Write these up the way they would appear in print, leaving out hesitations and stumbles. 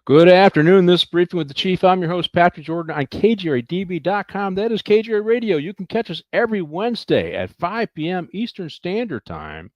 Good afternoon. This is Briefing with the Chief. I'm your host, Patrick Jordan, on KGRDB.com. That is KGR Radio. You can catch us every Wednesday at 5 p.m. Eastern Standard Time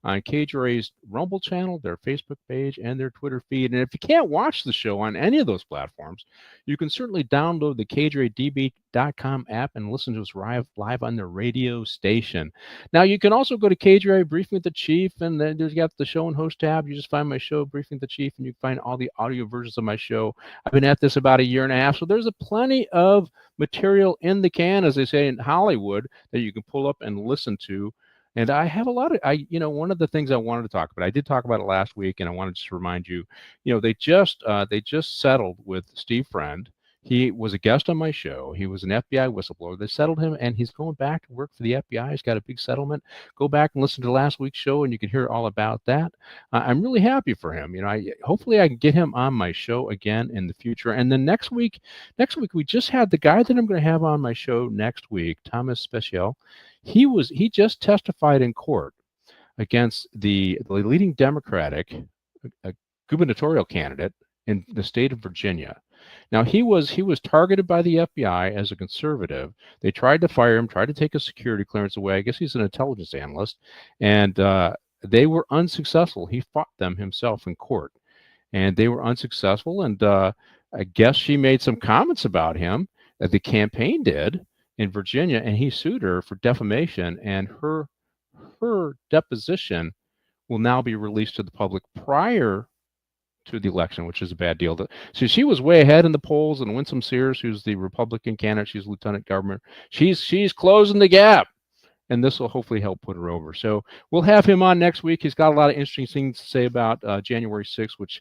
on KGRA's Rumble channel, their Facebook page, and their Twitter feed. And if you can't watch the show on any of those platforms, you can certainly download the KGRADB.com app and listen to us live on the radio station. Now, you can also go to KGRA Briefing with the Chief, and then there's got the show and host tab. You just find my show, Briefing with the Chief, and you can find all the audio versions of my show. I've been at this about a year and a half, so there's plenty of material in the can, as they say in Hollywood, that you can pull up and listen to. And I have a lot of, one of the things I wanted to talk about, I did talk about it last week, and I wanted to remind you, they just settled with Steve Friend. He was a guest on my show. He was an FBI whistleblower. They settled him, and he's going back to work for the FBI. He's got a big settlement. Go back and listen to last week's show, and you can hear all about that. I'm really happy for him. Hopefully I can get him on my show again in the future. And then next week we just had the guy that I'm going to have on my show next week, Thomas Special. He just testified in court against the leading Democratic gubernatorial candidate in the state of Virginia. Now, he was targeted by the FBI as a conservative. They tried to fire him, tried to take his security clearance away. I guess he's an intelligence analyst, and they were unsuccessful. He fought them himself in court, and they were unsuccessful. And I guess she made some comments about him that the campaign did in Virginia, and he sued her for defamation, and her deposition will now be released to the public prior to the election, which is a bad deal. So she was way ahead in the polls, and Winsome Sears, who's the Republican candidate, she's lieutenant governor, she's closing the gap, and this will hopefully help put her over. So we'll have him on next week. He's got a lot of interesting things to say about January 6th, which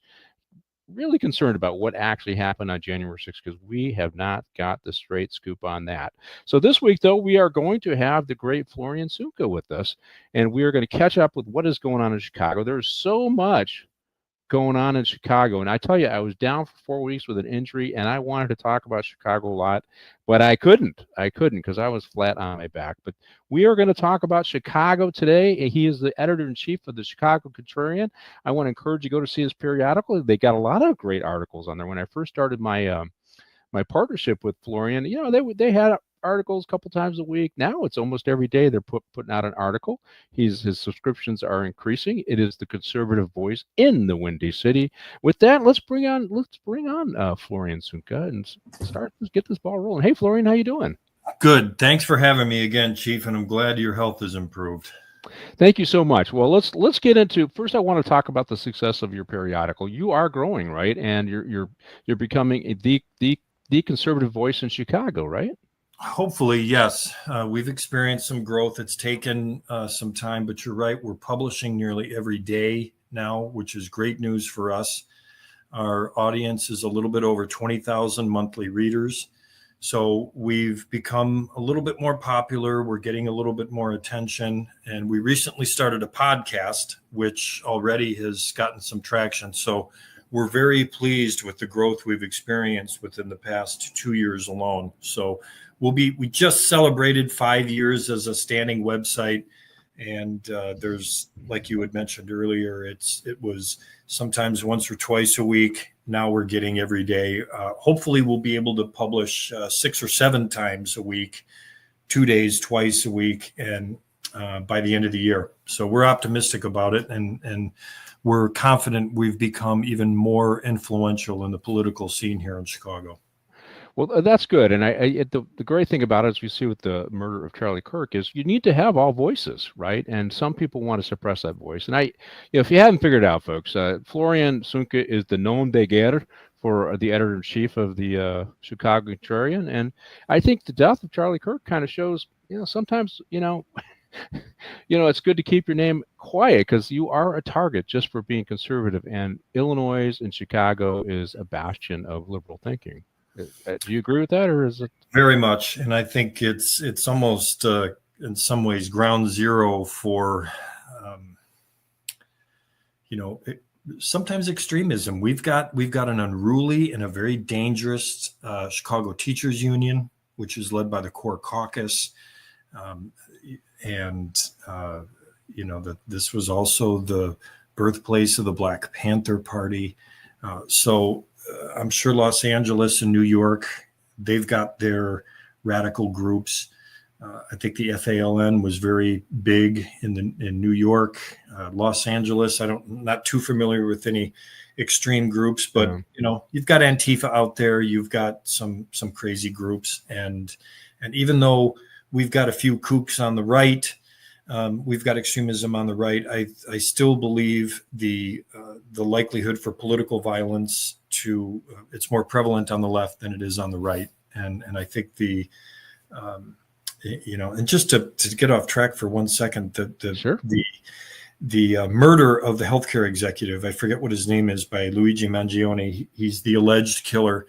really concerned about what actually happened on January 6th, because we have not got the straight scoop on that. So this week, though, we are going to have the great Florian Sohnke with us, and we are going to catch up with what is going on in Chicago. There's so much going on in Chicago, and I tell you, I was down for 4 weeks with an injury, and I wanted to talk about Chicago a lot, but I couldn't because I was flat on my back. But we are going to talk about Chicago today. He is the editor-in-chief of the Chicago Contrarian. I want to encourage you to go to see his periodical. They got a lot of great articles on there. When I first started my my partnership with Florian, they had articles a couple times a week. Now it's almost every day they're putting out an article. His subscriptions are increasing. It is the conservative voice in the Windy City. With that, let's bring on Florian Sohnke and let's get this ball rolling. Hey, Florian, how you doing? Good. Thanks for having me again, Chief, and I'm glad your health has improved. Thank you so much. Well, let's get into, first I want to talk about the success of your periodical. You are growing, right? And you're becoming the conservative voice in Chicago, right? Hopefully, yes. We've experienced some growth. It's taken some time, but you're right. We're publishing nearly every day now, which is great news for us. Our audience is a little bit over 20,000 monthly readers. So we've become a little bit more popular. We're getting a little bit more attention. And we recently started a podcast, which already has gotten some traction. So we're very pleased with the growth we've experienced within the past 2 years alone. So we just celebrated 5 years as a standing website, and there's, like you had mentioned earlier, it was sometimes once or twice a week. Now we're getting every day. Hopefully we'll be able to publish 6 or 7 times a week, 2 days, twice a week, and by the end of the year. So we're optimistic about it, and we're confident we've become even more influential in the political scene here in Chicago. Well, that's good. And the great thing about it, as we see with the murder of Charlie Kirk, is you need to have all voices, right? And some people want to suppress that voice. And if you haven't figured it out, folks, Florian Sohnke is the nom de guerre for the editor-in-chief of the Chicago Contrarian. And I think the death of Charlie Kirk kind of shows, sometimes, it's good to keep your name quiet because you are a target just for being conservative. And Illinois and Chicago is a bastion of liberal thinking. Do you agree with that, or is it? Very much. And I think it's almost in some ways ground zero for, sometimes extremism. We've got an unruly and a very dangerous Chicago Teachers Union, which is led by the Core Caucus. This was also the birthplace of the Black Panther Party. So I'm sure Los Angeles and New York, they've got their radical groups. I think the FALN was very big in New York. Los Angeles, not too familiar with any extreme groups, but you've got Antifa out there. You've got some crazy groups, and even though we've got a few kooks on the right, we've got extremism on the right. I still believe the likelihood for political violence it's more prevalent on the left than it is on the right, and I think and just to get off track for 1 second, Sure. The murder of the healthcare executive, I forget what his name is, by Luigi Mangione. He's the alleged killer.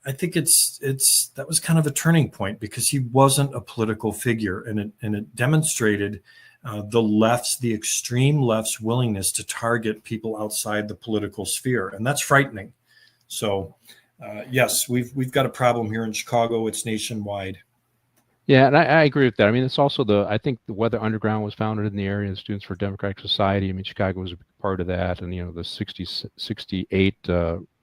I think that was kind of a turning point because he wasn't a political figure, and it demonstrated the extreme left's willingness to target people outside the political sphere, and that's frightening. So, yes, we've got a problem here in Chicago. It's nationwide. Yeah, and I agree with that. I mean, it's also I think the Weather Underground was founded in the area, the Students for Democratic Society. I mean, Chicago was a big part of that, and the 68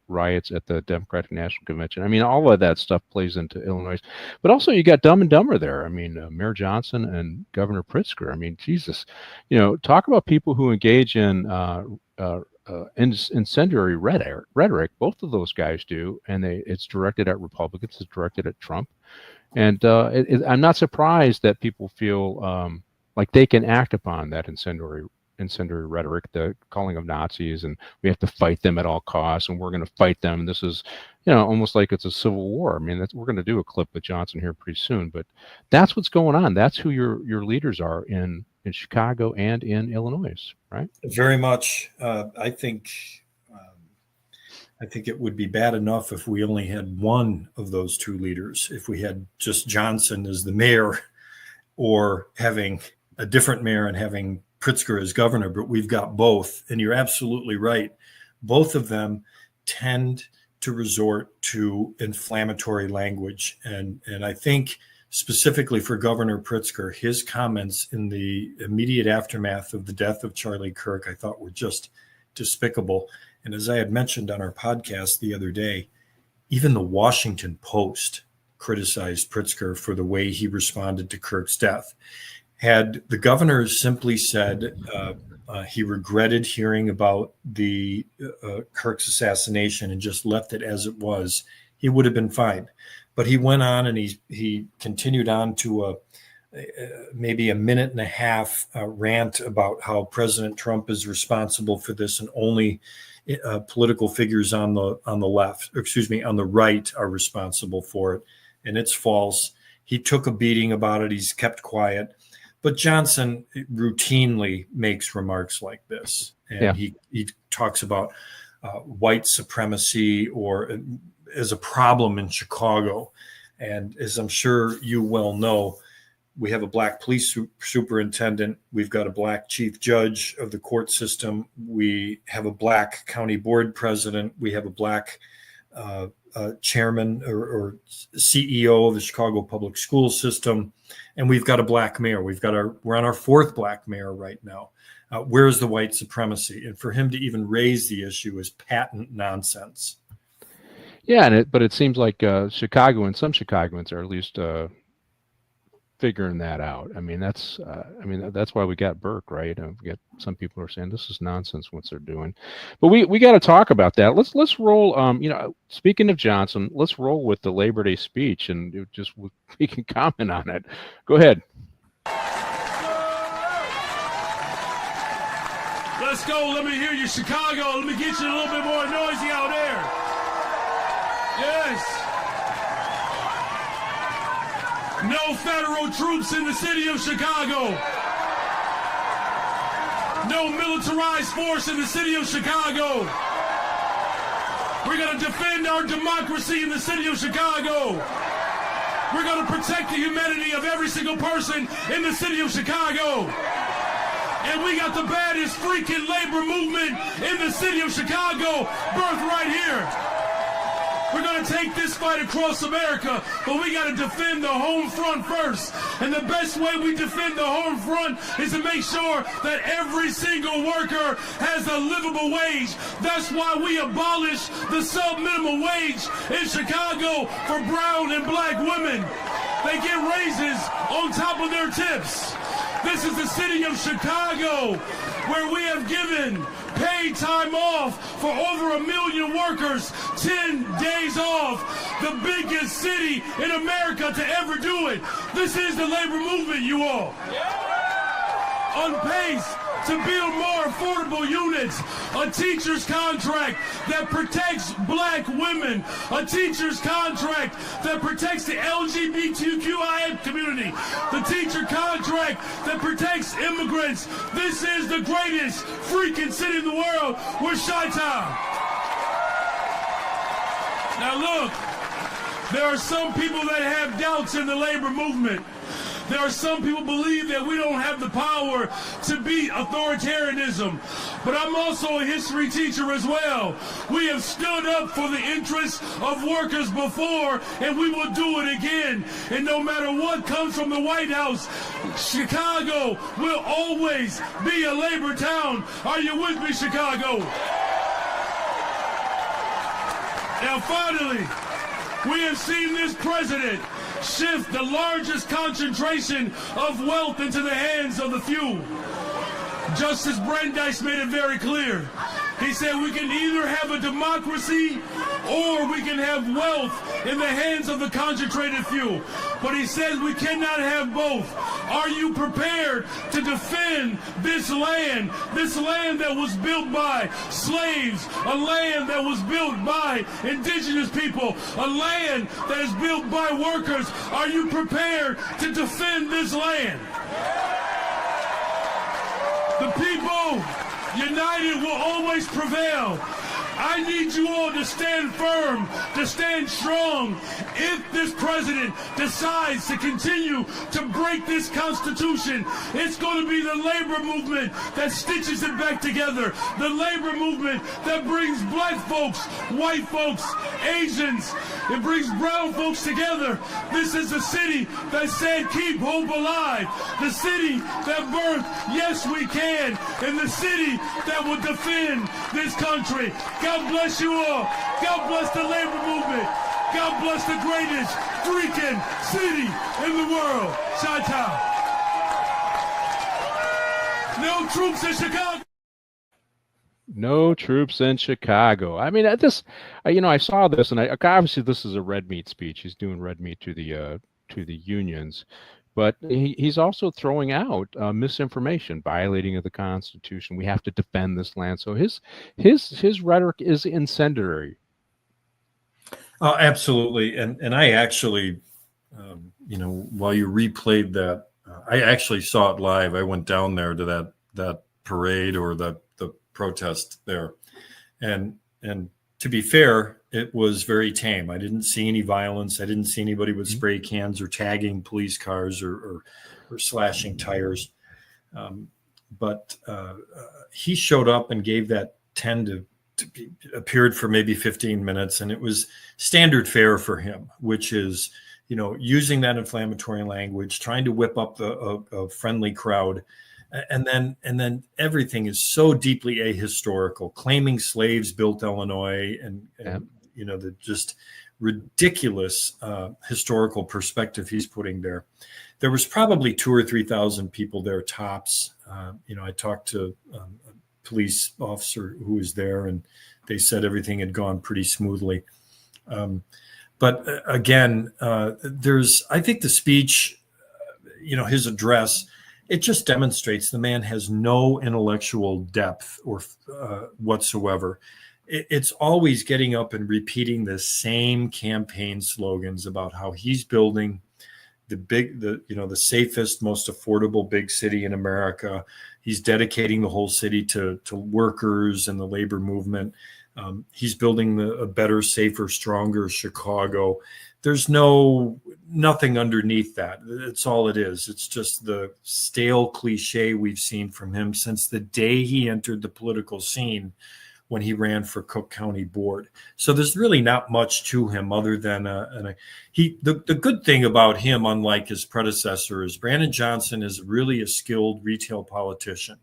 riots at the Democratic National Convention. I mean, all of that stuff plays into Illinois. But also you got Dumb and Dumber there. I mean, Mayor Johnson and Governor Pritzker. I mean, Jesus, talk about people who engage in incendiary rhetoric. Both of those guys do, and it's directed at Republicans. It's directed at Trump. And I'm not surprised that people feel like they can act upon that incendiary rhetoric, the calling of Nazis, and we have to fight them at all costs, and we're going to fight them. And this is, almost like it's a civil war. I mean, we're going to do a clip with Johnson here pretty soon, but that's what's going on. That's who your leaders are in Chicago and in Illinois, right? Very much. I think it would be bad enough if we only had one of those two leaders, if we had just Johnson as the mayor, or having a different mayor and having Pritzker as governor, but we've got both. And you're absolutely right. Both of them tend to resort to inflammatory language. And I think specifically for Governor Pritzker, his comments in the immediate aftermath of the death of Charlie Kirk, I thought were just despicable. And as I had mentioned on our podcast the other day, even the Washington Post criticized Pritzker for the way he responded to Kirk's death. Had the governor simply said he regretted hearing about the Kirk's assassination and just left it as it was, he would have been fine. But he went on and he continued on to maybe a minute and a half rant about how President Trump is responsible for this, and only political figures on the right are responsible for it, and it's false. He took a beating about it. He's kept quiet. But Johnson routinely makes remarks like this, and he talks about white supremacy or as a problem in Chicago. And as I'm sure you well know, we have a black police superintendent. We've got a black chief judge of the court system. We have a black county board president. We have a black chairman or CEO of the Chicago public school system. And we've got a black mayor. We're on our fourth black mayor right now. Where's the white supremacy? And for him to even raise the issue is patent nonsense. Yeah, but it seems like some Chicagoans are at least figuring that out. I mean, that's why we got Burke, right? We got some people who are saying this is nonsense what they're doing, but we got to talk about that. Let's roll. Speaking of Johnson, let's roll with the Labor Day speech, and we can comment on it. Go ahead. Let's go. Let me hear you, Chicago. Let me get you a little bit more noisy out there. Yes. No federal troops in the city of Chicago. No militarized force in the city of Chicago. We're going to defend our democracy in the city of Chicago. We're going to protect the humanity of every single person in the city of Chicago. And we got the baddest freaking labor movement in the city of Chicago birthed right here. We're going to take this fight across America, but we got to defend the home front first. And the best way we defend the home front is to make sure that every single worker has a livable wage. That's why we abolished the sub-minimum wage in Chicago for brown and black women. They get raises on top of their tips. This is the city of Chicago, where we have given paid time off for over 1 million workers, 10 days off, the biggest city in America to ever do it. This is the labor movement, you all. On pace to build more affordable units, a teacher's contract that protects black women, a teacher's contract that protects the LGBTQIA community, the teacher contract that protects immigrants. This is the greatest freaking city in the world. We're Chi-Town. Now look, there are some people that have doubts in the labor movement. There are some people believe that we don't have the power to beat authoritarianism. But I'm also a history teacher as well. We have stood up for the interests of workers before, and we will do it again. And no matter what comes from the White House, Chicago will always be a labor town. Are you with me, Chicago? Now finally, we have seen this president shift the largest concentration of wealth into the hands of the few. Justice Brandeis made it very clear. He said we can either have a democracy or we can have wealth in the hands of the concentrated few. But he says we cannot have both. Are you prepared to defend this land that was built by slaves, a land that was built by indigenous people, a land that is built by workers? Are you prepared to defend this land? The people united will always prevail. I need you all to stand firm, to stand strong. If this president decides to continue to break this Constitution, it's going to be the labor movement that stitches it back together. The labor movement that brings black folks, white folks, Asians, it brings brown folks together. This is the city that said keep hope alive. The city that birthed yes we can. And the city that will defend this country. God bless you all. God bless the labor movement. God bless the greatest freaking city in the world. Chi-Town. No troops in Chicago. No troops in Chicago. I mean, I saw this, and obviously this is a red meat speech. He's doing red meat to the unions, but he's also throwing out misinformation, violating of the Constitution. We have to defend this land. So his rhetoric is incendiary. Oh, absolutely. And I actually, while you replayed that, I actually saw it live. I went down there to that parade or the protest there. And to be fair, it was very tame. I didn't see any violence. I didn't see anybody with spray cans or tagging police cars or slashing tires. But he showed up and gave that 10 to appeared for maybe 15 minutes. And it was standard fare for him, which is, using that inflammatory language, trying to whip up a friendly crowd. And then everything is so deeply ahistorical, claiming slaves built Illinois and the just ridiculous historical perspective he's putting there. There was probably 2,000 or 3,000 people there tops. I talked to a police officer who was there, and they said everything had gone pretty smoothly. But again, I think the speech, his address, it just demonstrates the man has no intellectual depth or whatsoever. it's always getting up and repeating the same campaign slogans about how he's building the safest, most affordable big city in America. He's dedicating the whole city to workers and the labor movement. He's building a better, safer, stronger Chicago. There's nothing underneath that. It's all it is. It's just the stale cliche we've seen from him since the day he entered the political scene when he ran for Cook County Board. So there's really not much to him other than the good thing about him, unlike his predecessor, is Brandon Johnson is really a skilled retail politician.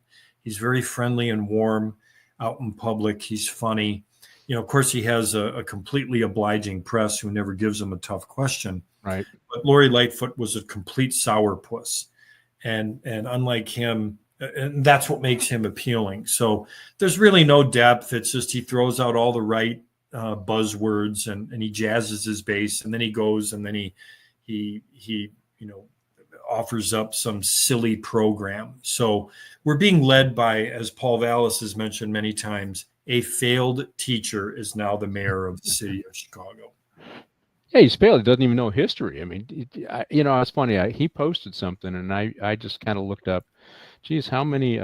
He's very friendly and warm out in public. He's funny. Of course, he has a completely obliging press who never gives him a tough question. Right. But Lori Lightfoot was a complete sourpuss. And unlike him, and that's what makes him appealing. So there's really no depth. It's just he throws out all the right buzzwords and he jazzes his base, and then he goes and then he offers up some silly program. So we're being led by, as Paul Vallis has mentioned many times, a failed teacher is now the mayor of the city of Chicago. Yeah, he's failed. He doesn't even know history. I mean, it's funny. He posted something, and I just kind of looked up, geez, how many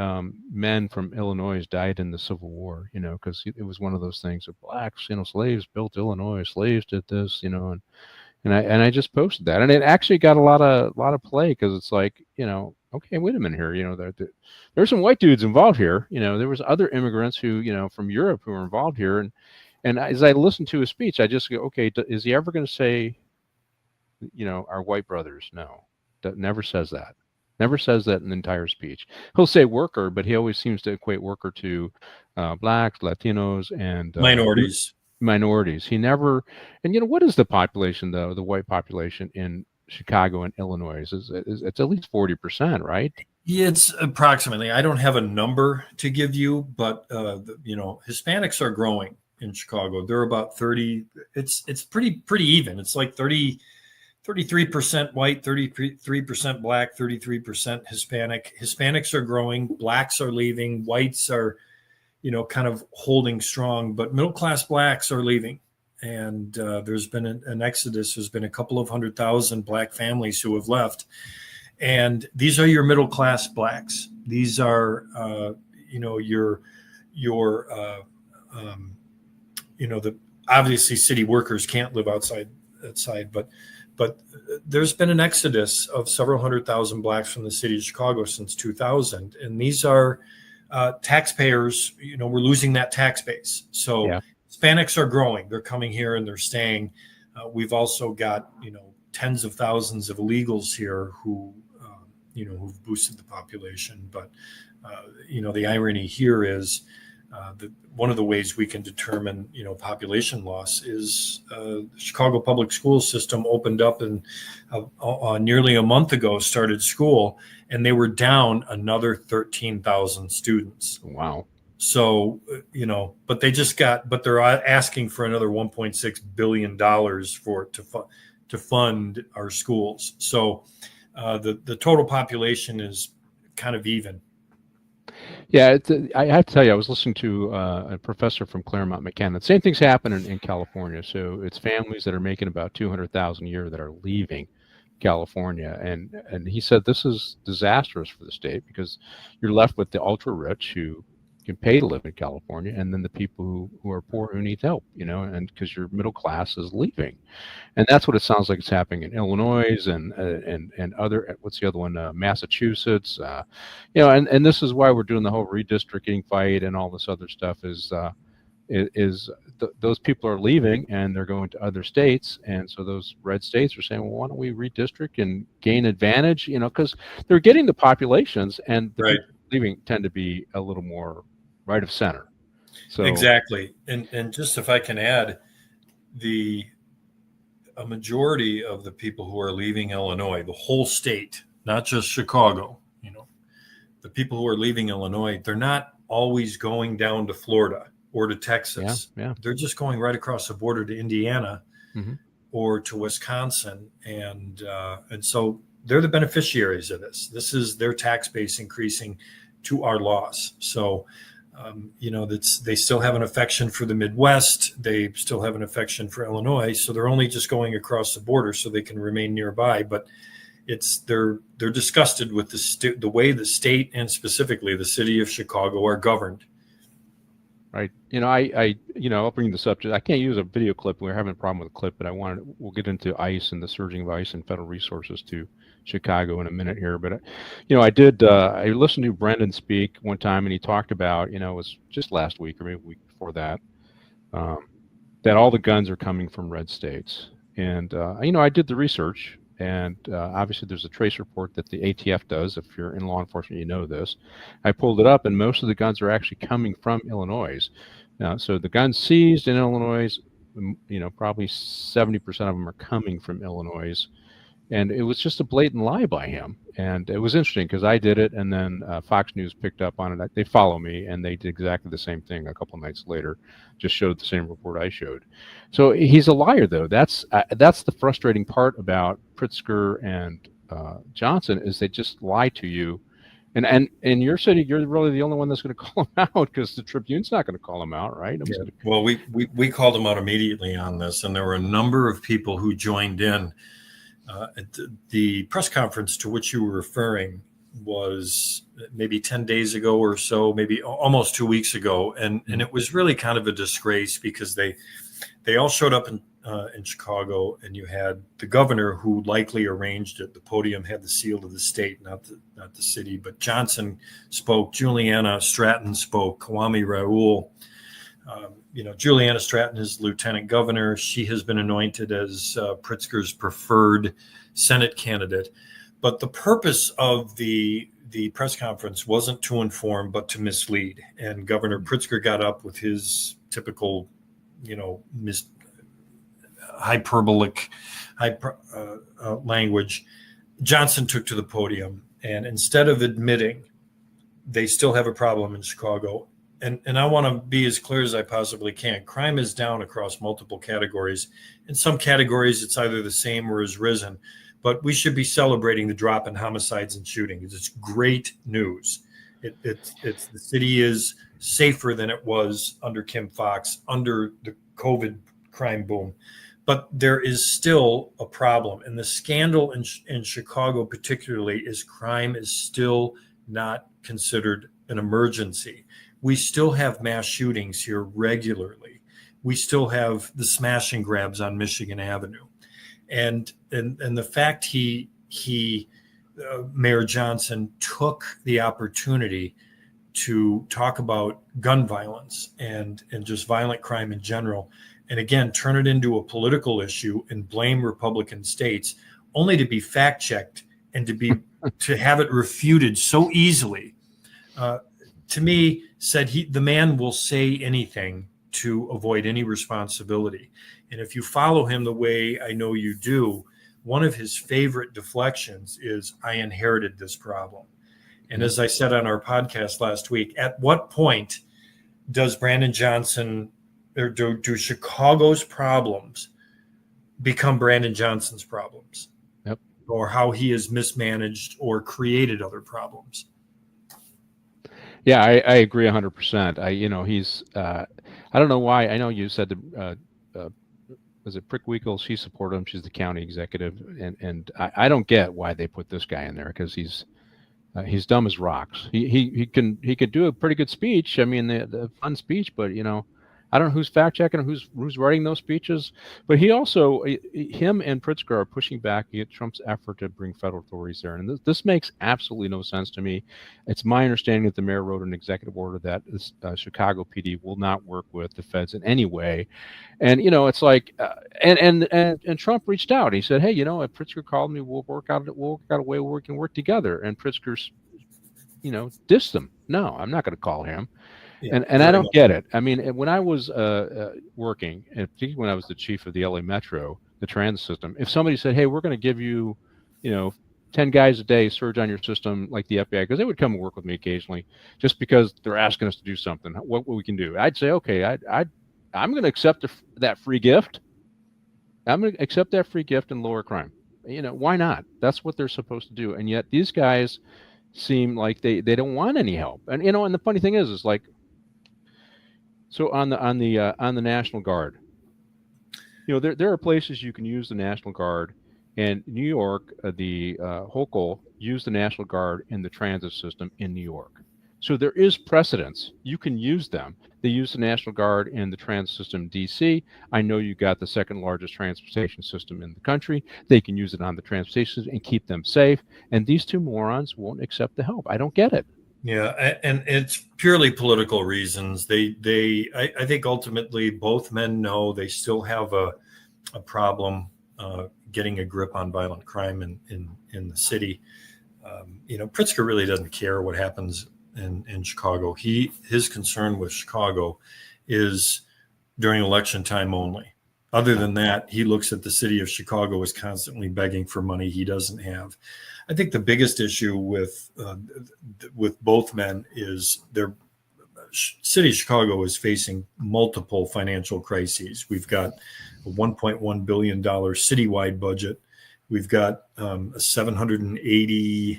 men from Illinois died in the Civil War? Because it was one of those things of blacks, slaves built Illinois, slaves did this, and I just posted that, and it actually got a lot of play because it's like, okay, wait a minute here, there's some white dudes involved here. There was other immigrants who, from Europe who were involved here, and as I listened to his speech, I just go, okay, is he ever going to say, our white brothers? No, that never says that. Never says that in the entire speech. He'll say worker, but he always seems to equate worker to blacks, Latinos, and minorities. He never, and what is the population though? The white population in Chicago and Illinois it's at least 40%, right? Yeah, it's approximately. I don't have a number to give you, but Hispanics are growing in Chicago. They're about 30. It's pretty even. It's like 33% white, 33% black, 33% Hispanic. Hispanics are growing. Blacks are leaving. Whites are, kind of holding strong. But middle-class blacks are leaving. And there's been an exodus. There's been a couple of 100,000 black families who have left. And these are your middle-class blacks. These are, the obviously city workers can't live outside, but there's been an exodus of several 100,000 blacks from the city of Chicago since 2000. And these are taxpayers, we're losing that tax base. So yeah. Hispanics are growing. They're coming here and they're staying. We've also got, tens of thousands of illegals here who've boosted the population. But, the irony here is that one of the ways we can determine, population loss is the Chicago public school system opened up and nearly a month ago started school, and they were down another 13,000 students. Wow. So, but they're asking for another $1.6 billion to fund our schools. So the total population is kind of even. Yeah, I have to tell you, I was listening to a professor from Claremont McKenna. Same thing's happening in California. So it's families that are making about $200,000 a year that are leaving California, and he said this is disastrous for the state because you're left with the ultra rich who can pay to live in California, and then the people who are poor who need help, and because your middle class is leaving, and that's what it sounds like it's happening in Illinois and other, what's the other one, Massachusetts, and this is why we're doing the whole redistricting fight and all this other stuff those people are leaving and they're going to other states, and so those red states are saying, well, why don't we redistrict and gain advantage, because they're getting the populations, and the right. leaving tend to be a little more right of center. So exactly. And just if I can add, a majority of the people who are leaving Illinois, the whole state, not just Chicago, the people who are leaving Illinois, they're not always going down to Florida or to Texas. Yeah. They're just going right across the border to Indiana mm-hmm. or to Wisconsin. And so they're the beneficiaries of this. This is their tax base increasing to our loss. So They still have an affection for the Midwest. They still have an affection for Illinois. So they're only just going across the border so they can remain nearby. But they're disgusted with the way the state and specifically the city of Chicago are governed. Right. I'll bring this up. I can't use a video clip. We're having a problem with a clip, but we'll get into ICE and the surging of ICE and federal resources to Chicago in a minute here. But, I listened to Brendan speak one time, and he talked about, it was just last week or maybe a week before that, that all the guns are coming from red states. And, I did the research. And obviously, there's a trace report that the ATF does. If you're in law enforcement, you know this. I pulled it up, and most of the guns are actually coming from Illinois. So the guns seized in Illinois, probably 70% of them are coming from Illinois. And it was just a blatant lie by him. And it was interesting because I did it, and then Fox News picked up on it. They follow me, and they did exactly the same thing a couple nights later, just showed the same report I showed. So he's a liar, though. That's the frustrating part about Pritzker and Johnson is they just lie to you. And in your city, you're really the only one that's going to call him out because the Tribune's not going to call him out, right? Yeah. Well, we called him out immediately on this, and there were a number of people who joined in. The press conference to which you were referring was maybe 10 days ago or so, maybe almost 2 weeks ago. And it was really kind of a disgrace because they all showed up in Chicago, and you had the governor who likely arranged it. The podium had the seal of the state, not the city, but Johnson spoke, Juliana Stratton spoke, Kwame Raoul. Juliana Stratton is lieutenant governor. She has been anointed as Pritzker's preferred Senate candidate. But the purpose of the press conference wasn't to inform, but to mislead. And Governor Pritzker got up with his typical, hyperbolic language. Johnson took to the podium, and instead of admitting they still have a problem in Chicago, and I want to be as clear as I possibly can. Crime is down across multiple categories. In some categories, it's either the same or has risen. But we should be celebrating the drop in homicides and shootings. It's great news. The city is safer than it was under Kim Foxx, under the COVID crime boom. But there is still a problem. And the scandal in Chicago particularly is crime is still not considered an emergency. We still have mass shootings here regularly. We still have the smash and grabs on Michigan Avenue. And the fact Mayor Johnson took the opportunity to talk about gun violence and just violent crime in general, and again, turn it into a political issue and blame Republican states, only to be fact-checked and to have it refuted so easily, to me, said the man will say anything to avoid any responsibility. And if you follow him the way I know you do, one of his favorite deflections is, I inherited this problem. And as I said on our podcast last week, at what point does Brandon Johnson or do Chicago's problems become Brandon Johnson's problems? Yep. Or how he has mismanaged or created other problems? Yeah, I agree 100%. He's, I don't know why. I know you said was it Prickwinkle? She supported him. She's the county executive, and I don't get why they put this guy in there because he's dumb as rocks. He could do a pretty good speech. I mean, the fun speech, but I don't know who's fact checking or who's writing those speeches. But him and Pritzker are pushing back against Trump's effort to bring federal authorities there, and this makes absolutely no sense to me. It's my understanding that the mayor wrote an executive order that Chicago PD will not work with the feds in any way, and it's like, and Trump reached out. He said, hey, if Pritzker called me, we'll work out a way where we can work together. And Pritzker's, dissed him. No, I'm not going to call him. Yeah, and I don't get it. I mean, when I was working, and particularly when I was the chief of the LA Metro, the transit system, if somebody said, hey, we're going to give you, 10 guys a day surge on your system like the FBI, because they would come and work with me occasionally just because they're asking us to do something, what we can do. I'd say, okay, I'm going to accept that free gift. I'm going to accept that free gift and lower crime. Why not? That's what they're supposed to do. And yet these guys seem like they don't want any help. And, and the funny thing is like, So on the National Guard, there are places you can use the National Guard, and New York, the Hochul used the National Guard in the transit system in New York. So there is precedence. You can use them. They use the National Guard in the transit system in D.C. I know you got the second largest transportation system in the country. They can use it on the transportation system and keep them safe. And these two morons won't accept the help. I don't get it. Yeah, and it's purely political reasons. I think ultimately both men know they still have a problem getting a grip on violent crime in the city. Pritzker really doesn't care what happens in Chicago. His concern with Chicago is during election time only. Other than that, he looks at the city of Chicago as constantly begging for money he doesn't have. I think the biggest issue with both men is their city of Chicago is facing multiple financial crises. We've got a $1.1 billion citywide budget. We've got a $700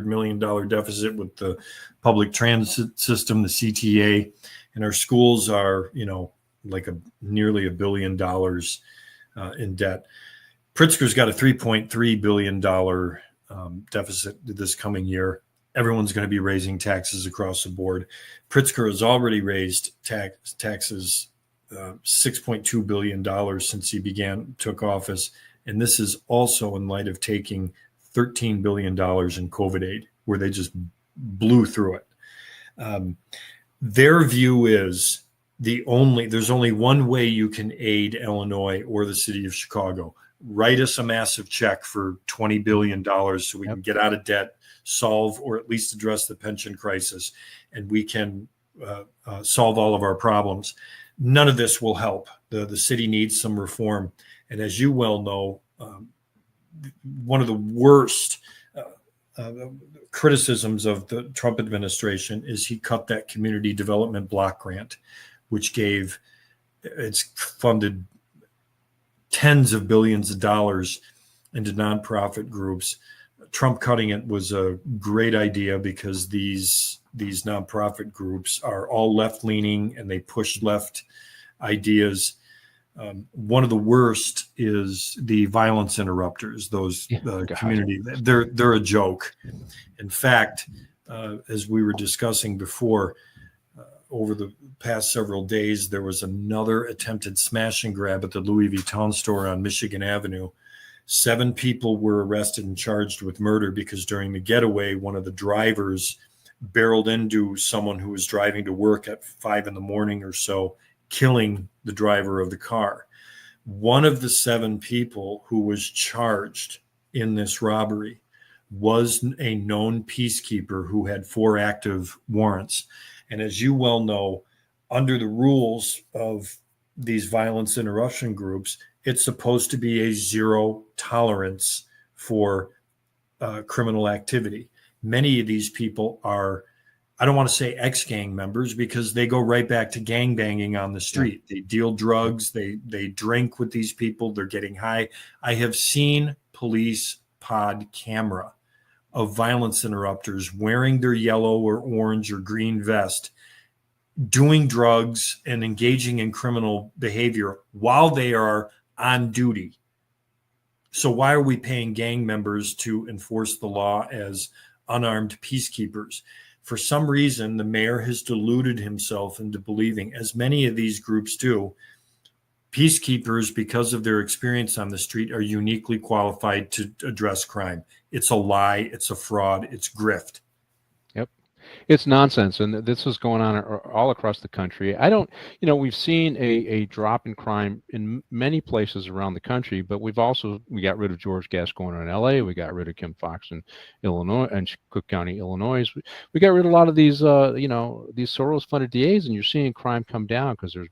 million deficit with the public transit system, the CTA, and our schools are, like nearly $1 billion in debt. Pritzker's got a $3.3 billion deficit this coming year. Everyone's going to be raising taxes across the board. Pritzker has already raised taxes $6.2 billion since he took office. And this is also in light of taking $13 billion in COVID aid, where they just blew through it. Their view is there's only one way you can aid Illinois or the city of Chicago. Write us a massive check for $20 billion so we can get out of debt, solve or at least address the pension crisis, and we can solve all of our problems. None of this will help. The city needs some reform. And as you well know, one of the worst criticisms of the Trump administration is he cut that community development block grant, which it's funded tens of billions of dollars into nonprofit groups. Trump cutting it was a great idea because these nonprofit groups are all left-leaning and they push left ideas. One of the worst is the violence interrupters. Those community, they're a joke. In fact, as we were discussing before, over the past several days, there was another attempted smash and grab at the Louis Vuitton store on Michigan Avenue. 7 people were arrested and charged with murder because during the getaway, one of the drivers barreled into someone who was driving to work at 5 a.m. or so, killing the driver of the car. One of the 7 people who was charged in this robbery was a known peacekeeper who had 4 active warrants. And as you well know, under the rules of these violence interruption groups, it's supposed to be a zero tolerance for criminal activity. Many of these people are, I don't want to say ex-gang members because they go right back to gangbanging on the street. They deal drugs, they drink with these people, they're getting high. I have seen police pod camera of violence interrupters wearing their yellow or orange or green vest, doing drugs and engaging in criminal behavior while they are on duty. So why are we paying gang members to enforce the law as unarmed peacekeepers? For some reason, the mayor has deluded himself into believing, as many of these groups do, peacekeepers, because of their experience on the street, are uniquely qualified to address crime. It's a lie. It's a fraud. It's grift. Yep. It's nonsense. And this is going on all across the country. We've seen a drop in crime in many places around the country, but we got rid of George Gascon in LA. We got rid of Kim Foxx in Illinois and Cook County, Illinois. We got rid of a lot of these, these Soros funded DAs, and you're seeing crime come down because there's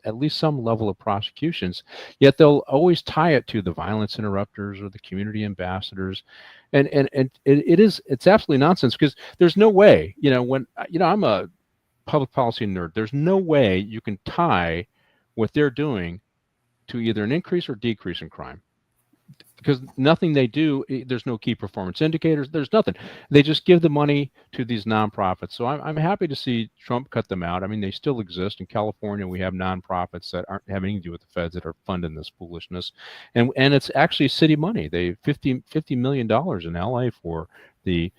at least some level of prosecutions, yet they'll always tie it to the violence interrupters or the community ambassadors. And it's absolutely nonsense because there's no way, I'm a public policy nerd. There's no way you can tie what they're doing to either an increase or decrease in crime. because nothing they do, there's no key performance indicators. There's nothing. They just give the money to these nonprofits. So I'm happy to see Trump cut them out. I mean, they still exist in California. We have nonprofits that aren't having anything to do with the feds that are funding this foolishness, and it's actually city money. They $50 million in LA for the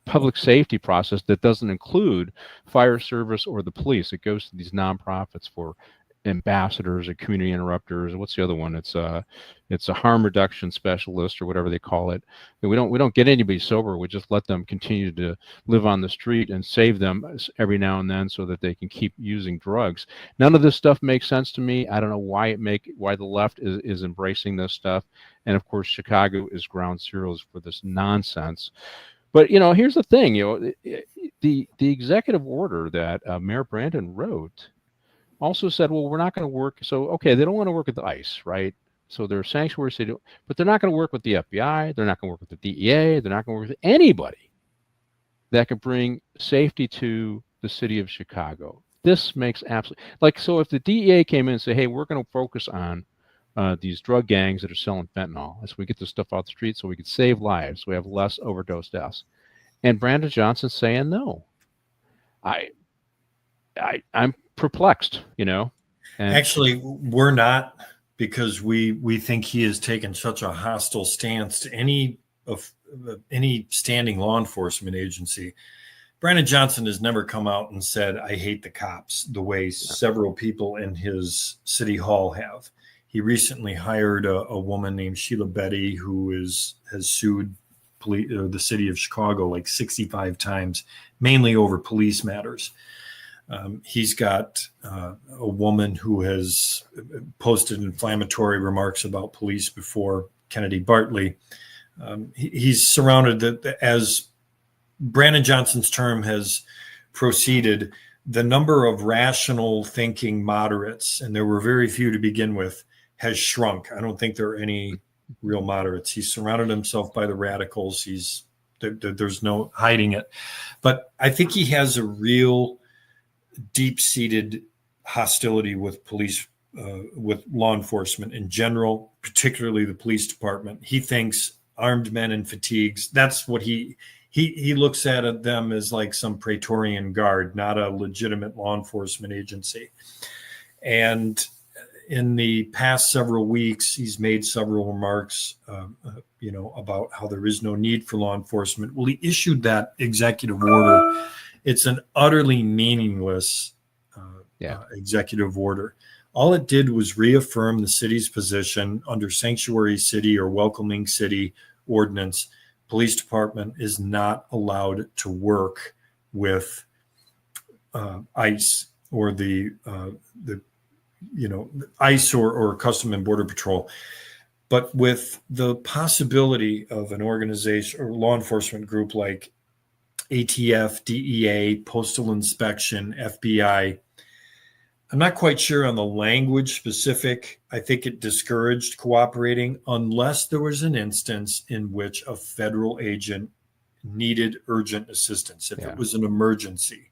public safety process that doesn't include fire service or the police. It goes to these nonprofits for ambassadors or community interrupters. What's the other one? It's a harm reduction specialist or whatever they call it. And we don't get anybody sober. We just let them continue to live on the street and save them every now and then so that they can keep using drugs. None of this stuff makes sense to me. I don't know why the left is embracing this stuff. And of course, Chicago is ground zeros for this nonsense. But here's the thing. The executive order that Mayor Brandon wrote also said, well, we're not going to work. So, okay, they don't want to work with the ICE, right? So they're a sanctuary city, but they're not going to work with the FBI. They're not going to work with the DEA. They're not going to work with anybody that could bring safety to the city of Chicago. This makes absolutely so if the DEA came in and say, hey, we're going to focus on these drug gangs that are selling fentanyl, as we get this stuff off the street so we could save lives, so we have less overdose deaths. And Brandon Johnson's saying no. I'm perplexed, And actually, we're not, because we think he has taken such a hostile stance to any standing law enforcement agency. Brandon Johnson has never come out and said, I hate the cops, the way several people in his city hall have. He recently hired a woman named Sheila Betty, who has sued the city of Chicago like 65 times, mainly over police matters. He's got a woman who has posted inflammatory remarks about police before, Kennedy Bartley. He's surrounded, as Brandon Johnson's term has proceeded, the number of rational thinking moderates, and there were very few to begin with, has shrunk. I don't think there are any real moderates. He's surrounded himself by the radicals. There's no hiding it. But I think he has a real deep-seated hostility with police, with law enforcement in general, particularly the police department. He thinks armed men in fatigues, that's what he looks at them as like some Praetorian Guard, not a legitimate law enforcement agency. And in the past several weeks, he's made several remarks, about how there is no need for law enforcement. Well, he issued that executive order. It's an utterly meaningless executive order. All it did was reaffirm the city's position under sanctuary city or welcoming city ordinance. Police department is not allowed to work with ICE or the ICE or Custom and Border Patrol, but with the possibility of an organization or law enforcement group like ATF, DEA, Postal Inspection, FBI. I'm not quite sure on the language specific. I think it discouraged cooperating unless there was an instance in which a federal agent needed urgent assistance, if it was an emergency.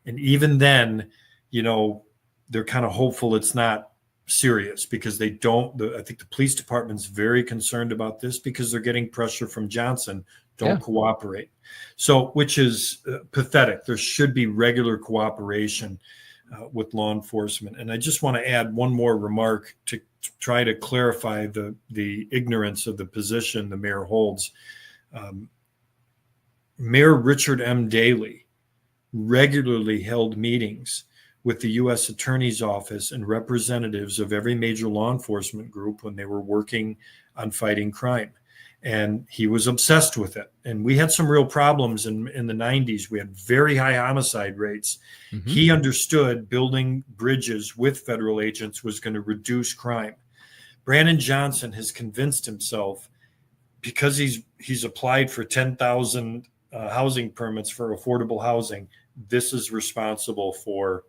And even then, they're kind of hopeful it's not serious, because they don't. I think the police department's very concerned about this because they're getting pressure from Johnson. Don't cooperate. So, which is pathetic. There should be regular cooperation with law enforcement. And I just want to add one more remark to try to clarify the ignorance of the position the mayor holds. Mayor Richard M. Daley regularly held meetings with the U.S. Attorney's Office and representatives of every major law enforcement group when they were working on fighting crime. And he was obsessed with it. And we had some real problems in the 90s. We had very high homicide rates. Mm-hmm. He understood building bridges with federal agents was going to reduce crime. Brandon Johnson has convinced himself, because he's applied for 10,000 housing permits for affordable housing, this is responsible for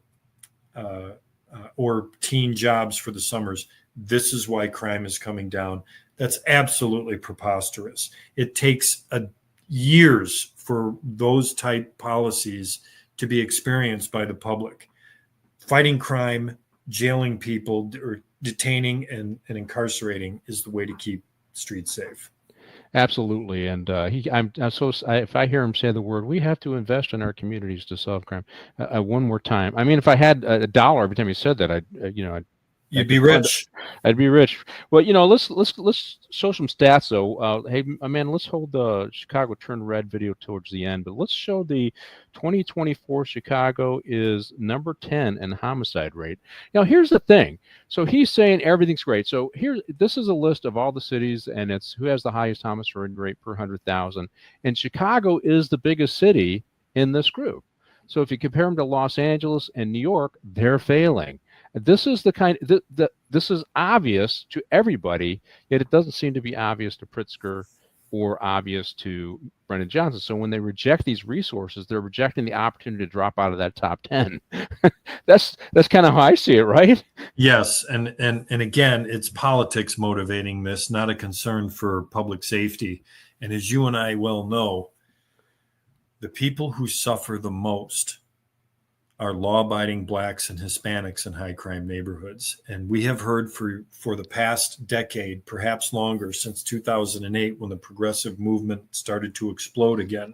or teen jobs for the summers. This is why crime is coming down. That's absolutely preposterous. It takes years for those type policies to be experienced by the public. Fighting crime, jailing people, or detaining and incarcerating is the way to keep streets safe. Absolutely, and if I hear him say the word, we have to invest in our communities to solve crime. One more time. I mean, if I had a dollar every time he said that, You'd be rich. I'd be rich. Well, let's show some stats though. Hey, man, let's hold the Chicago Turn Red video towards the end, but let's show the 2024 Chicago is number 10 in homicide rate. Now, here's the thing. So he's saying everything's great. So this is a list of all the cities, and it's who has the highest homicide rate per 100,000. And Chicago is the biggest city in this group. So if you compare them to Los Angeles and New York, they're failing. This is the kind this is obvious to everybody, yet it doesn't seem to be obvious to Pritzker or obvious to Brendan Johnson. So when they reject these resources, they're rejecting the opportunity to drop out of that top 10. That's kind of how I see it, right? Yes, and again, it's politics motivating this, not a concern for public safety. And as you and I well know, the people who suffer the most are law-abiding Blacks and Hispanics in high-crime neighborhoods. And we have heard for the past decade, perhaps longer, since 2008, when the progressive movement started to explode again,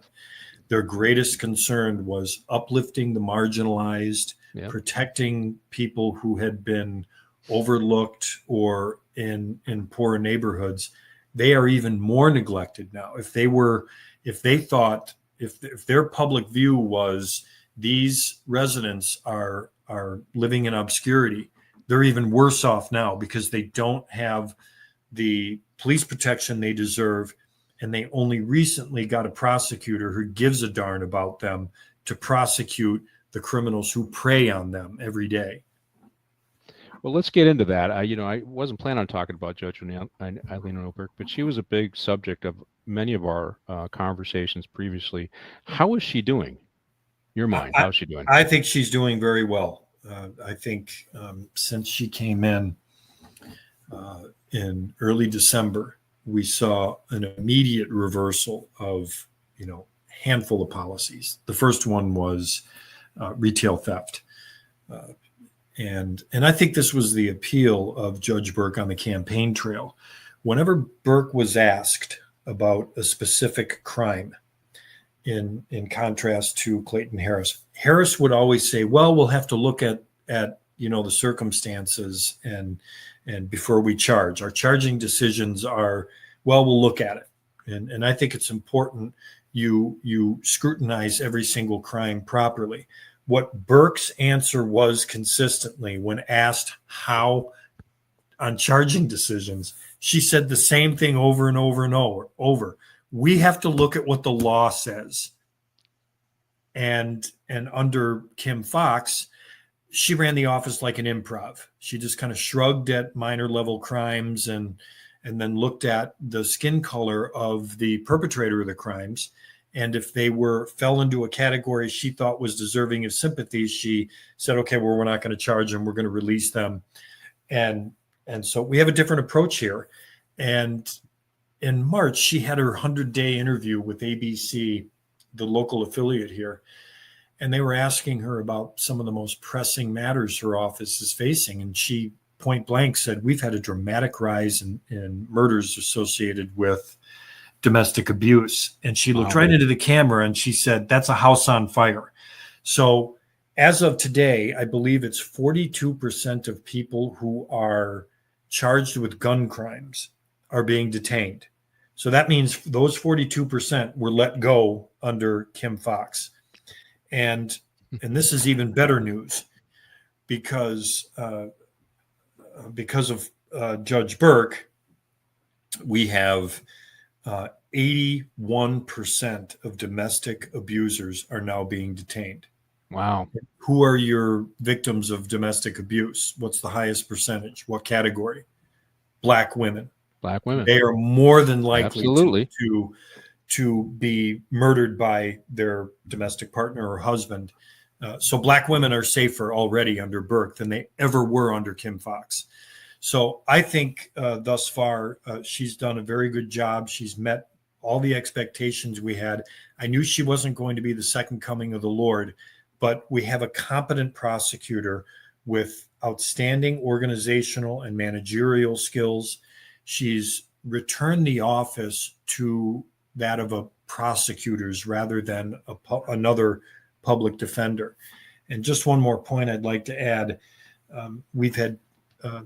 their greatest concern was uplifting the marginalized, protecting people who had been overlooked or in poor neighborhoods. They are even more neglected now. If their public view was these residents are living in obscurity, they're even worse off now because they don't have the police protection they deserve, and they only recently got a prosecutor who gives a darn about them to prosecute the criminals who prey on them every day. Well, let's get into that. I wasn't planning on talking about Judge Eileen Oberg, but she was a big subject of many of our conversations previously. How is she doing? Your mind, how's she doing? I think she's doing very well. I think since she came in early December, we saw an immediate reversal of handful of policies. The first one was retail theft, and I think this was the appeal of Judge Burke on the campaign trail. Whenever Burke was asked about a specific crime, in contrast to Clayton Harris, Harris would always say, well, we'll have to look at the circumstances and before we charge. Our charging decisions are, well, we'll look at it. And I think it's important you scrutinize every single crime properly. What Burke's answer was consistently when asked how on charging decisions, she said the same thing over and over and over. We have to look at what the law says. And under Kim Foxx, she ran the office like an improv. She just kind of shrugged at minor level crimes and then looked at the skin color of the perpetrator of the crimes. And if they fell into a category she thought was deserving of sympathy, she said, okay, well, we're not going to charge them. We're going to release them. And so we have a different approach here. And in March, she had her 100-day interview with ABC, the local affiliate here, and they were asking her about some of the most pressing matters her office is facing. And she point blank said, we've had a dramatic rise in murders associated with domestic abuse. And she looked right into the camera and she said, that's a house on fire. So as of today, I believe it's 42% of people who are charged with gun crimes are being detained. So that means those 42% were let go under Kim Foxx. And this is even better news because of Judge Burke, we have 81% of domestic abusers are now being detained. Wow. Who are your victims of domestic abuse? What's the highest percentage? What category? Black women. Black women. They are more than likely to be murdered by their domestic partner or husband. So Black women are safer already under Burke than they ever were under Kim Foxx. So I think thus far she's done a very good job. She's met all the expectations we had. I knew she wasn't going to be the second coming of the Lord, but we have a competent prosecutor with outstanding organizational and managerial skills. She's returned the office to that of a prosecutor's rather than another public defender. And just one more point I'd like to add. We've had a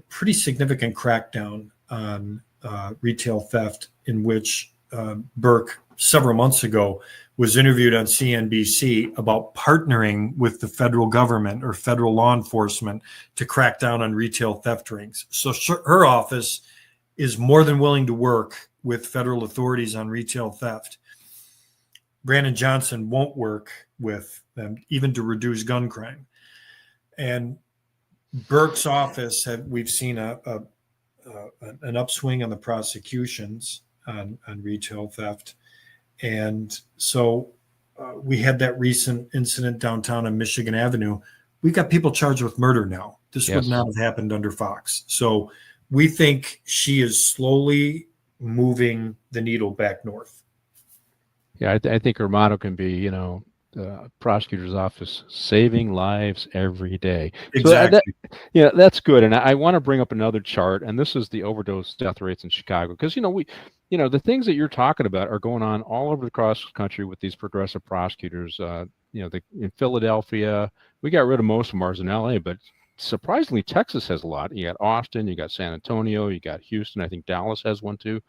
pretty significant crackdown on retail theft, in which Burke several months ago was interviewed on CNBC about partnering with the federal government or federal law enforcement to crack down on retail theft rings. So her office is more than willing to work with federal authorities on retail theft. Brandon Johnson won't work with them even to reduce gun crime. And Burke's office, we've seen an upswing on the prosecutions on retail theft. And so we had that recent incident downtown on Michigan Avenue. We've got people charged with murder now. This would not have happened under Fox. So we think she is slowly moving the needle back north. Yeah, I think her motto can be, prosecutor's office, saving lives every day. Exactly. So that's good. And I want to bring up another chart, and this is the overdose death rates in Chicago, because the things that you're talking about are going on all over across the country with these progressive prosecutors. In Philadelphia, we got rid of most of ours in LA, but surprisingly, Texas has a lot. You got Austin, you got San Antonio, you got Houston. I think Dallas has one too.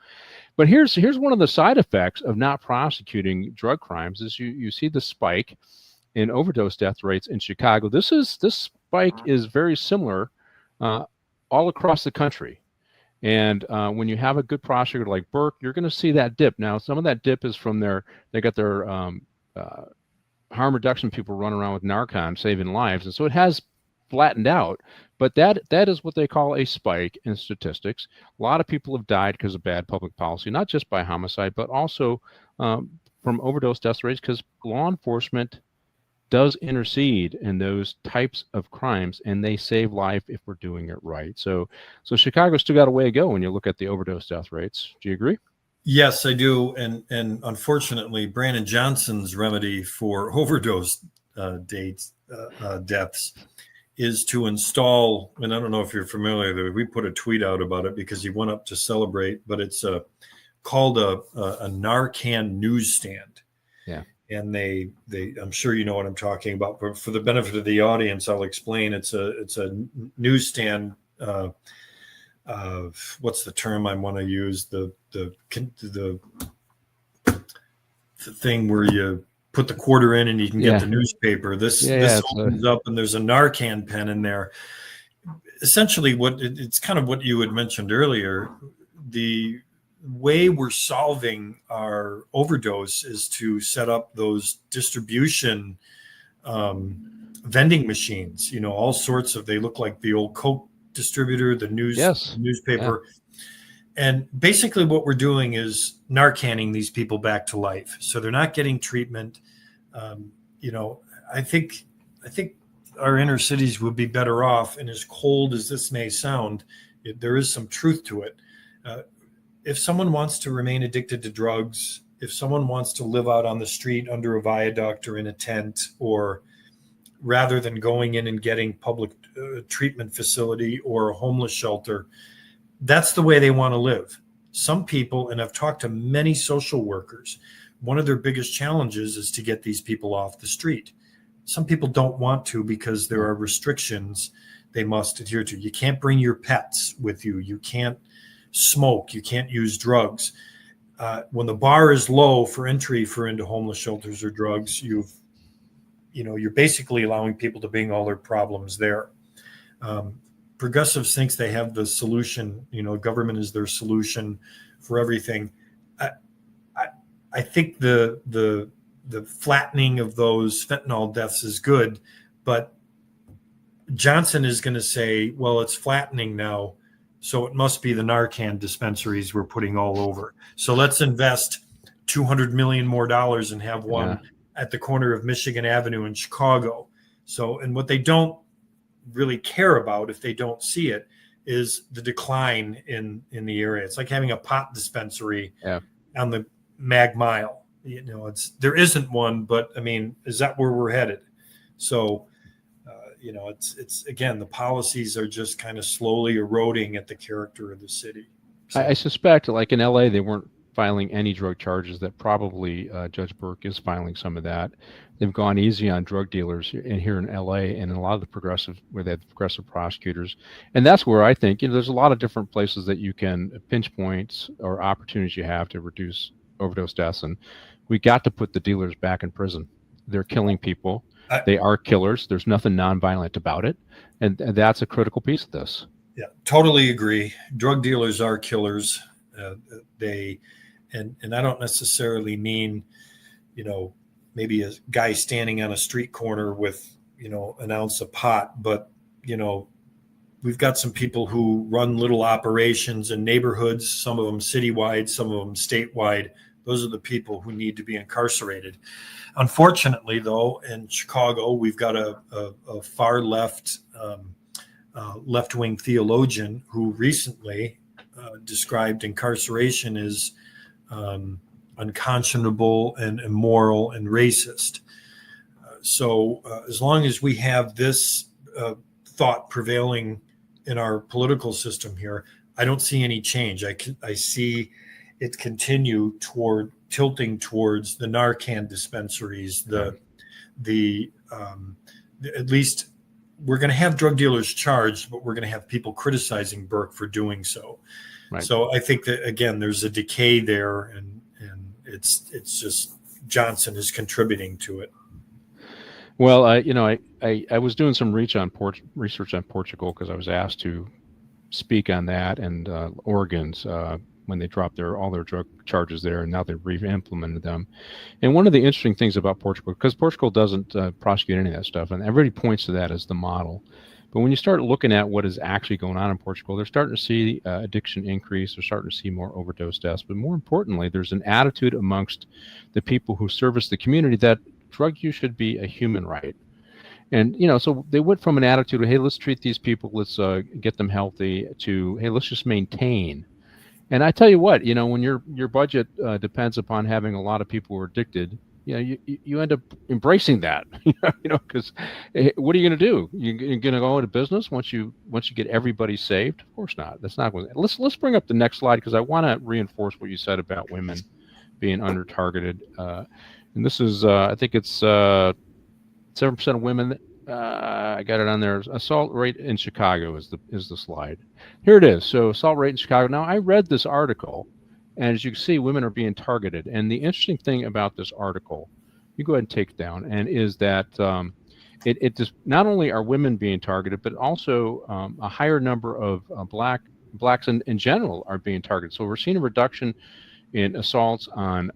But here's one of the side effects of not prosecuting drug crimes is you see the spike in overdose death rates in Chicago. This spike is very similar all across the country. And when you have a good prosecutor like Burke, you're going to see that dip. Now, some of that dip is from they got their harm reduction people running around with Narcan saving lives, and so it has flattened out, but that is what they call a spike in statistics. A lot of people have died because of bad public policy, not just by homicide, but also from overdose death rates, because law enforcement does intercede in those types of crimes, and they save life if we're doing it right. So Chicago's still got a way to go when you look at the overdose death rates. Do you agree? Yes, I do. And unfortunately, Brandon Johnson's remedy for overdose deaths is to install, and I don't know if you're familiar, we put a tweet out about it because he went up to celebrate, but it's called a Narcan newsstand. Yeah. And they I'm sure you know what I'm talking about, but for the benefit of the audience, I'll explain. It's a newsstand. What's the term I want to use? The thing where you put the quarter in and you can get the newspaper. This opens up and there's a Narcan pen in there. Essentially, it's kind of what you had mentioned earlier. The way we're solving our overdose is to set up those distribution vending machines. All sorts of. They look like the old Coke distributor, the newspaper. Yeah. And basically what we're doing is Narcanning these people back to life. So they're not getting treatment. I think our inner cities would be better off. And as cold as this may sound, there is some truth to it. If someone wants to remain addicted to drugs, if someone wants to live out on the street under a viaduct or in a tent, or rather than going in and getting public treatment facility or a homeless shelter, that's the way they want to live. Some people, and I've talked to many social workers, one of their biggest challenges is to get these people off the street. Some people don't want to because there are restrictions they must adhere to. You can't bring your pets with you. You can't smoke. You can't use drugs. When the bar is low for entry into homeless shelters or drugs, you're basically allowing people to bring all their problems there. Progressives thinks they have the solution. Government is their solution for everything. I think the flattening of those fentanyl deaths is good, but Johnson is going to say, well, it's flattening now, so it must be the Narcan dispensaries we're putting all over. So let's invest $200 million more and have one at the corner of Michigan Avenue in Chicago. So, and what they don't really care about, if they don't see it, is the decline in the area. It's like having a pot dispensary on the Mag Mile. There isn't one, but I mean, is that where we're headed? So it's again, the policies are just kind of slowly eroding at the character of the city. So, I suspect, like in LA, they weren't filing any drug charges. That probably Judge Burke is filing some of that. They've gone easy on drug dealers here in LA and in a lot of the where they have progressive prosecutors. And that's where I think, there's a lot of different places that you can pinch points or opportunities you have to reduce overdose deaths. And we got to put the dealers back in prison. They're killing people. They are killers. There's nothing nonviolent about it. And that's a critical piece of this. Yeah, totally agree. Drug dealers are killers. And I don't necessarily mean, maybe a guy standing on a street corner with, an ounce of pot, but, we've got some people who run little operations in neighborhoods, some of them citywide, some of them statewide. Those are the people who need to be incarcerated. Unfortunately, though, in Chicago, we've got a far left, left-wing theologian who recently described incarceration as unconscionable and immoral and racist. So as long as we have this thought prevailing in our political system here, I don't see any change. I see it continue tilting towards the Narcan dispensaries, at least we're going to have drug dealers charged, but we're going to have people criticizing Burke for doing so. Right. So I think that, again, there's a decay there, and it's just Johnson is contributing to it. Well, I was doing some research on Portugal because I was asked to speak on that, and Oregon's when they dropped all their drug charges there, and now they've re-implemented them. And one of the interesting things about Portugal, because Portugal doesn't prosecute any of that stuff, and everybody points to that as the model. But when you start looking at what is actually going on in Portugal, they're starting to see addiction increase. They're starting to see more overdose deaths. But more importantly, there's an attitude amongst the people who service the community that drug use should be a human right. And, so they went from an attitude of, hey, let's treat these people, let's get them healthy, to, hey, let's just maintain. And I tell you what, when your budget depends upon having a lot of people who are addicted, you end up embracing that, because what are you going to do? You're going to go into business once you get everybody saved? Of course not. That's not what. Let's bring up the next slide, because I want to reinforce what you said about women being under targeted. And this is, I think it's 7% of women. I got it on there. Assault rate in Chicago is the slide. Here it is. So assault rate in Chicago. Now, I read this article, and as you can see, women are being targeted. And the interesting thing about this article, you go ahead and take it down, and is that it just not only are women being targeted, but also a higher number of blacks in general are being targeted. So we're seeing a reduction in assaults on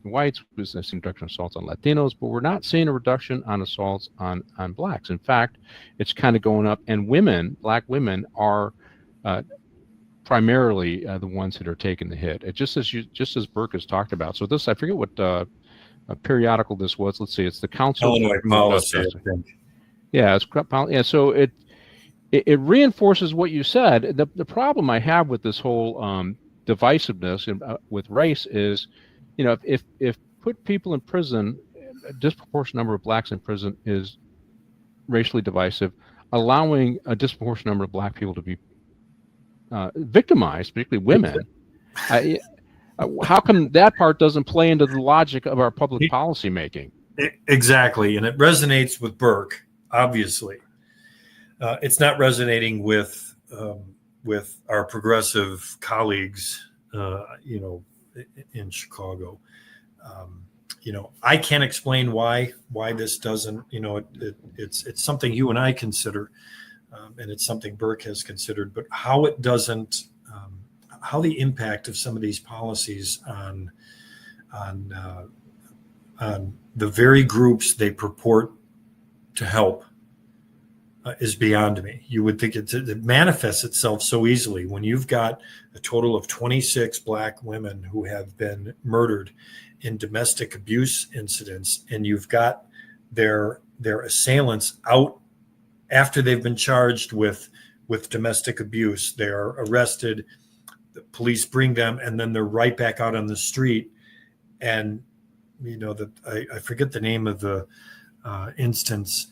whites, we're seeing a reduction in assaults on Latinos, but we're not seeing a reduction on assaults on blacks. In fact, it's kind of going up, and black women are primarily the ones that are taking the hit. It just as Burke has talked about. So this, I forget what periodical this was. Let's see, it's the Council Illinois Policy, I think. Yeah, so it reinforces what you said. The problem I have with this whole divisiveness with race is, if put people in prison, a disproportionate number of blacks in prison is racially divisive. Allowing a disproportionate number of black people to be victimized, particularly women, how come that part doesn't play into the logic of our public policy making? Exactly, and it resonates with Burke. Obviously, it's not resonating with our progressive colleagues, in Chicago. I can't explain why this doesn't. It's something you and I consider, and it's something Burke has considered. But how it doesn't, how the impact of some of these policies on the very groups they purport to help is beyond me. You would think it manifests itself so easily when you've got a total of 26 black women who have been murdered in domestic abuse incidents, and you've got their assailants out after they've been charged with domestic abuse. They're arrested, the police bring them, and then they're right back out on the street. And I forget the name of the instance,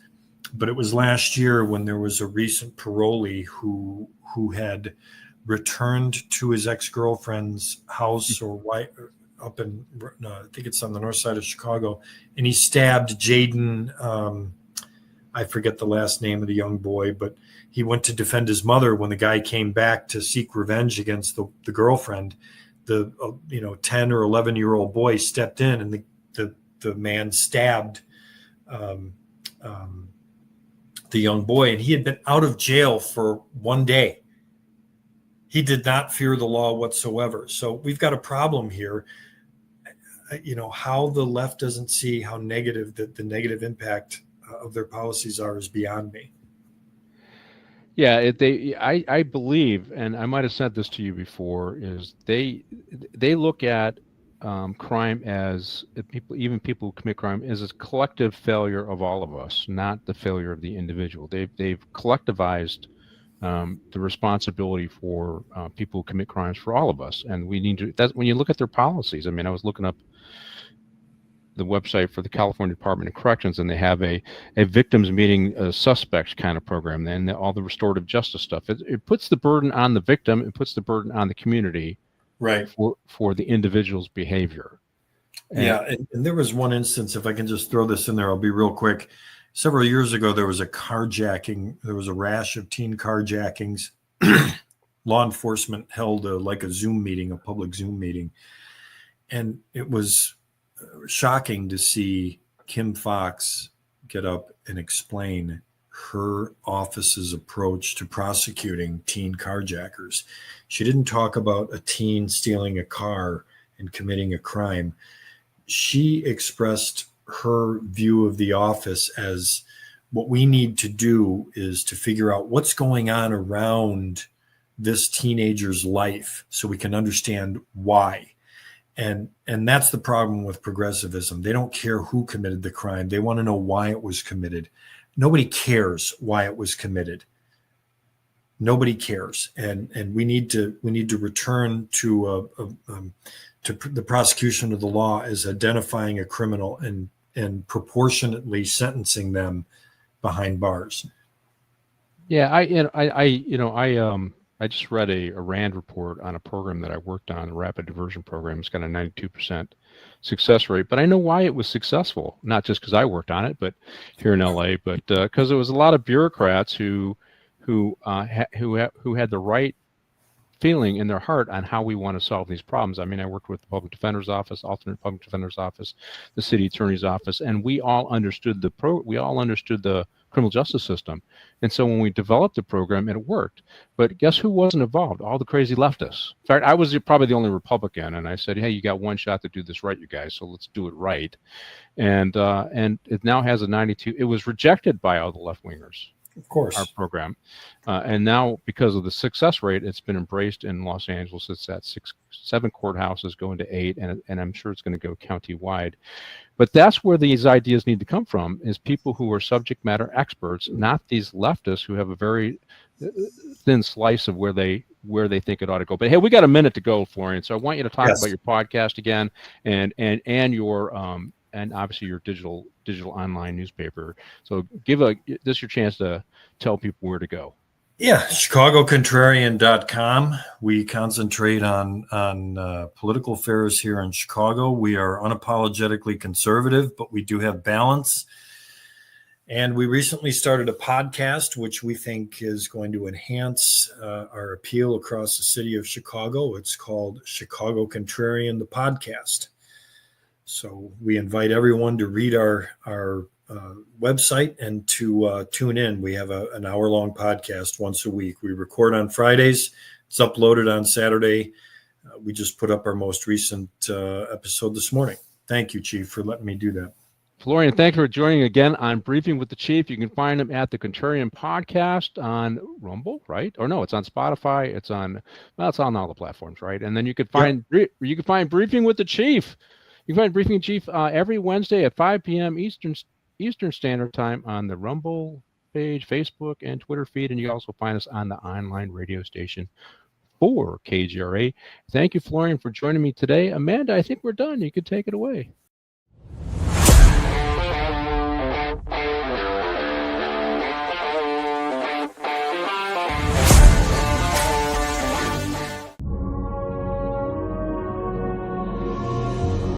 But it was last year when there was a recent parolee who had returned to his ex-girlfriend's house or wife up in, I think it's on the north side of Chicago, and he stabbed Jaden. I forget the last name of the young boy, but he went to defend his mother when the guy came back to seek revenge against the girlfriend. The 10 or 11-year-old boy stepped in, and the man stabbed the young boy, and he had been out of jail for 1 day. He did not fear the law whatsoever. So we've got a problem here. How the left doesn't see how negative the negative impact of their policies are is beyond me. Yeah, I believe, and I might have said this to you before, is they look at crime as people who commit crime as a collective failure of all of us, not the failure of the individual. They've collectivized the responsibility for people who commit crimes for all of us, and we need to. That's when you look at their policies. I mean, I was looking up the website for the California Department of Corrections, and they have a victims meeting suspects kind of program, and all the restorative justice stuff. It puts the burden on the victim. It puts the burden on the community, right, for the individual's behavior. And there was one instance, if I can just throw this in there, I'll be real quick. Several years ago, there was a carjacking. There was a rash of teen carjackings. Law enforcement held a public Zoom meeting, and it was shocking to see Kim Fox get up and explain her office's approach to prosecuting teen carjackers. She didn't talk about a teen stealing a car and committing a crime. She expressed her view of the office as what we need to do is to figure out what's going on around this teenager's life so we can understand why. And that's the problem with progressivism. They don't care who committed the crime. They want to know why it was committed. Nobody cares why it was committed. Nobody cares. And we need to return to the prosecution of the law as identifying a criminal and proportionately sentencing them behind bars. Yeah, I just read a RAND report on a program that I worked on, a rapid diversion program. It's got a 92% success rate, but I know why it was successful. Not just because I worked on it, but here in LA, but because it was a lot of bureaucrats who had the right feeling in their heart on how we want to solve these problems. I mean, I worked with the public defender's office, alternate public defender's office, the city attorney's office, and we all understood the criminal justice system. And so when we developed the program, it worked. But guess who wasn't involved? All the crazy leftists. In fact, I was probably the only Republican, and I said, hey, you got one shot to do this right, you guys, so let's do it right. And it now has a 92. It was rejected by all the left-wingers. Of course. Our program. And now, because of the success rate, it's been embraced in Los Angeles. It's at 7 courthouses, going to 8, and I'm sure it's going to go county-wide. But that's where these ideas need to come from, is people who are subject matter experts, not these leftists who have a very thin slice of where they think it ought to go. But hey, we got a minute to go, Florian. So I want you to talk about your podcast again and your and obviously your digital online newspaper. So this your chance to tell people where to go. Yeah, ChicagoContrarian.com. We concentrate on political affairs here in Chicago. We are unapologetically conservative, but we do have balance. And we recently started a podcast, which we think is going to enhance our appeal across the city of Chicago. It's called Chicago Contrarian, the podcast. So we invite everyone to read our website and to tune in. We have an hour-long podcast once a week. We record on Fridays. It's uploaded on Saturday. We just put up our most recent episode this morning. Thank you, Chief, for letting me do that. Florian, thank you for joining again on Briefing with the Chief. You can find him at the Contrarian podcast on Rumble, right? Or no, it's on Spotify. It's on all the platforms, right? And then you can find Briefing with the Chief. You can find Briefing Chief every Wednesday at 5 p.m. Eastern Standard Time on the Rumble page, Facebook, and Twitter feed. And you can also find us on the online radio station for KGRA. Thank you, Florian, for joining me today. Amanda, I think we're done. You could take it away.